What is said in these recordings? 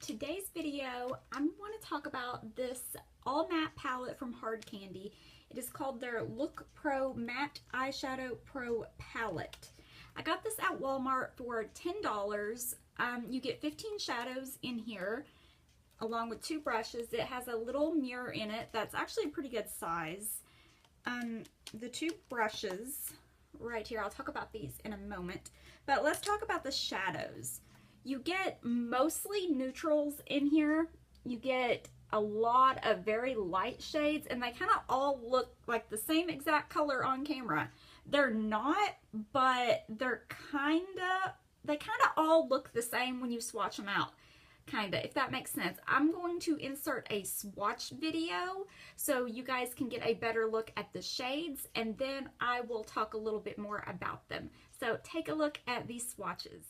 today's video, I want to talk about this all matte palette from Hard Candy. It is called their Look Pro Matte Eyeshadow Pro Palette. I got this at Walmart for $10. You get 15 shadows in here, along with 2 brushes. It has a little mirror in it that's actually a pretty good size. The 2 brushes right here, I'll talk about these in a moment, but let's talk about the shadows. You get mostly neutrals in here. You get a lot of very light shades, and they kind of all look like the same exact color on camera. They're not, but they kind of all look the same when you swatch them out. If that makes sense. I'm going to insert a swatch video so you guys can get a better look at the shades, and then I will talk a little bit more about them. So take a look at these swatches.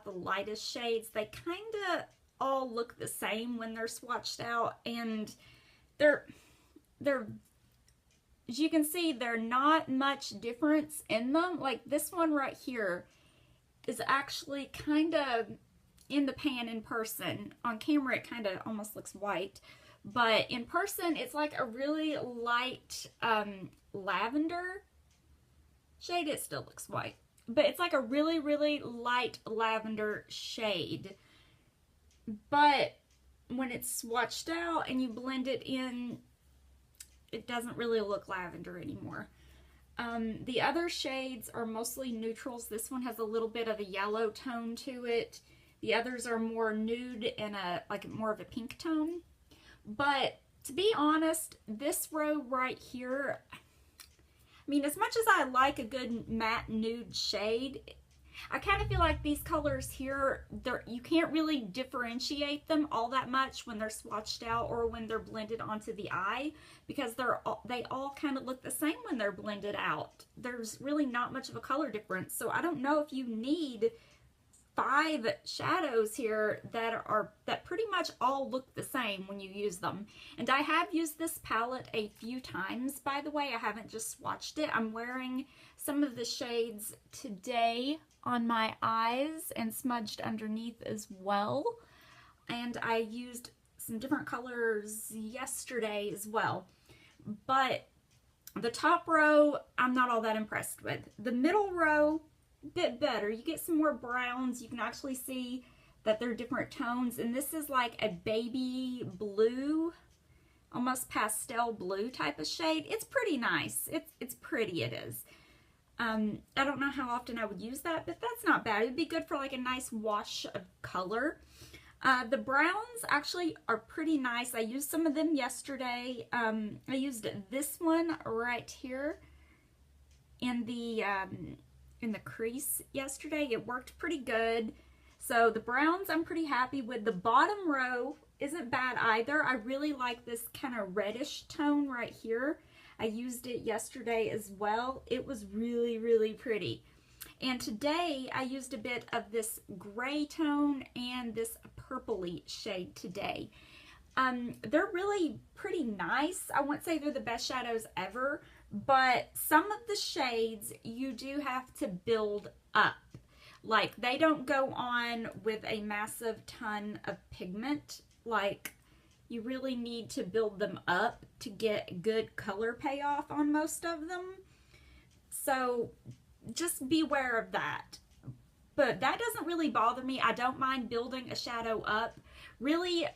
The lightest shades, they kind of all look the same when they're swatched out, and they're as you can see, they're not much difference in them. Like this one right here is actually kind of in the pan in person. On camera it kind of almost looks white, but in person it's like a really light lavender shade. It still looks white, but it's like a really, really light lavender shade. But when it's swatched out and you blend it in, it doesn't really look lavender anymore. The other shades are mostly neutrals. This one has a little bit of a yellow tone to it. The others are more nude and more of a pink tone. But to be honest, this row right here, I mean, as much as I like a good matte nude shade, I kind of feel like these colors here, you can't really differentiate them all that much when they're swatched out or when they're blended onto the eye, because they all kind of look the same when they're blended out. There's really not much of a color difference. So I don't know if you need 5 shadows here that pretty much all look the same when you use them. And I have used this palette a few times, by the way. I haven't just swatched it. I'm wearing some of the shades today on my eyes and smudged underneath as well. And I used some different colors yesterday as well. But the top row, I'm not all that impressed with. The middle row, bit better. You get some more browns. You can actually see that they're different tones, and this is like a baby blue, almost pastel blue type of shade. It's pretty nice. It's pretty, it is. I don't know how often I would use that, but that's not bad. It'd be good for like a nice wash of color. The browns actually are pretty nice. I used some of them yesterday. I used this one right here in the crease yesterday. It worked pretty good. So the browns I'm pretty happy with. The bottom row isn't bad either. I really like this kind of reddish tone right here. I used it yesterday as well. It was really, really pretty. And today I used a bit of this gray tone and this purpley shade today. They're really pretty nice. I wouldn't say they're the best shadows ever, but some of the shades you do have to build up. Like, they don't go on with a massive ton of pigment. Like, you really need to build them up to get good color payoff on most of them. So just beware of that. But that doesn't really bother me. I don't mind building a shadow up. Really,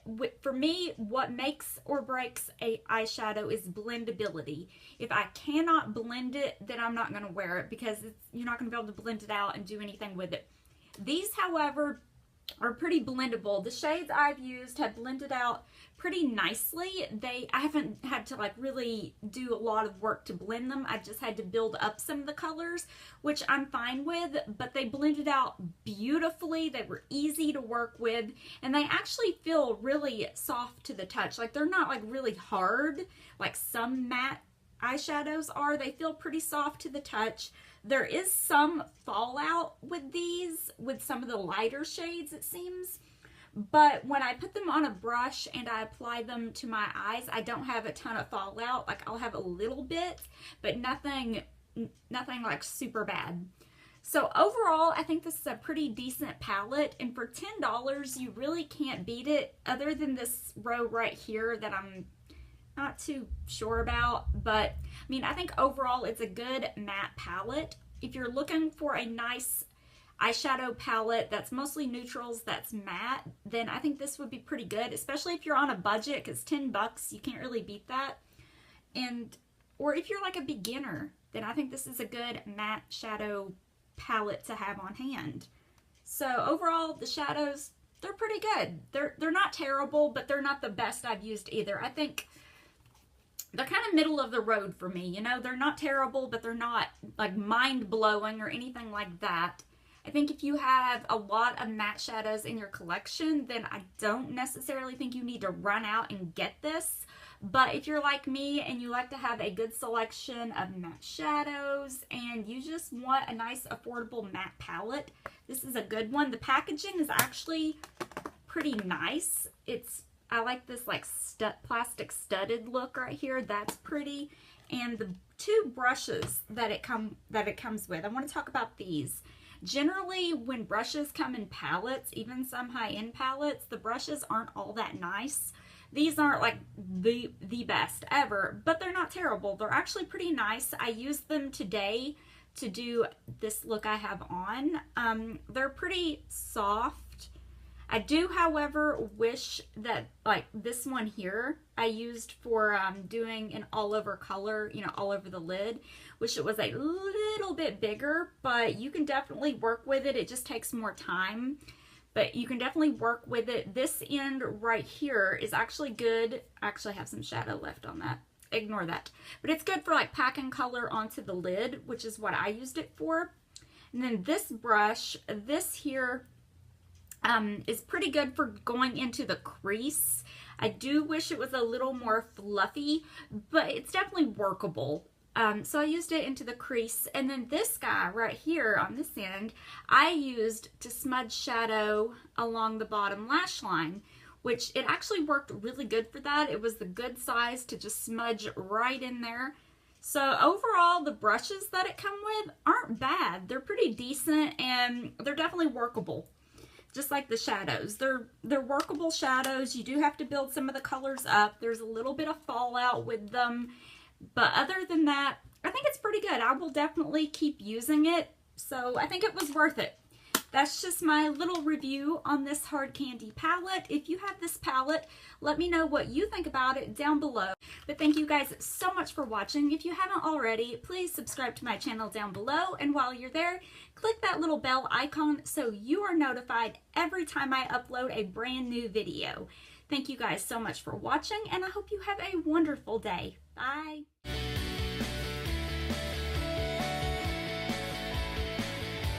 for me, what makes or breaks a eyeshadow is blendability. If I cannot blend it, then I'm not going to wear it, because you're not going to be able to blend it out and do anything with it. These, however, are pretty blendable. The shades I've used have blended out pretty nicely. I haven't had to like really do a lot of work to blend them. I just had to build up some of the colors, which I'm fine with, but they blended out beautifully. They were easy to work with, and they actually feel really soft to the touch. Like, they're not like really hard like some matte eyeshadows are. They feel pretty soft to the touch. There is some fallout with these, with some of the lighter shades, it seems. But when I put them on a brush and I apply them to my eyes, I don't have a ton of fallout. Like, I'll have a little bit, but nothing like super bad. So overall, I think this is a pretty decent palette, and for $10, you really can't beat it, other than this row right here that I'm not too sure about. But I mean, I think overall it's a good matte palette. If you're looking for a nice eyeshadow palette that's mostly neutrals, that's matte, then I think this would be pretty good, especially if you're on a budget, because $10, you can't really beat that. Or if you're like a beginner, then I think this is a good matte shadow palette to have on hand. So overall, the shadows, they're pretty good. They're not terrible, but they're not the best I've used either. I think they're kind of middle of the road for me. You know, they're not terrible, but they're not like mind-blowing or anything like that. I think if you have a lot of matte shadows in your collection, then I don't necessarily think you need to run out and get this. But if you're like me and you like to have a good selection of matte shadows and you just want a nice affordable matte palette, this is a good one. The packaging is actually pretty nice. I like this like plastic studded look right here. That's pretty. And the two brushes that it comes with, I want to talk about these. Generally, when brushes come in palettes, even some high-end palettes, the brushes aren't all that nice. These aren't like the best ever, but they're not terrible. They're actually pretty nice. I used them today to do this look I have on. They're pretty soft. I do, however, wish that like this one here I used for doing an all over color, you know, all over the lid. Wish it was a little bit bigger, but you can definitely work with it. It just takes more time, but you can definitely work with it. This end right here is actually good. I actually have some shadow left on that. Ignore that. But it's good for like packing color onto the lid, which is what I used it for. And then this brush, this here, is pretty good for going into the crease. I do wish it was a little more fluffy, but it's definitely workable. So I used it into the crease. And then this guy right here on this end, I used to smudge shadow along the bottom lash line, which it actually worked really good for that. It was the good size to just smudge right in there. So overall, the brushes that it come with aren't bad. They're pretty decent and they're definitely workable. Just like the shadows. They're workable shadows. You do have to build some of the colors up. There's a little bit of fallout with them. But other than that, I think it's pretty good. I will definitely keep using it. So I think it was worth it. That's just my little review on this Hard Candy palette. If you have this palette, let me know what you think about it down below. But thank you guys so much for watching. If you haven't already, please subscribe to my channel down below. And while you're there, click that little bell icon so you are notified every time I upload a brand new video. Thank you guys so much for watching, and I hope you have a wonderful day. Bye.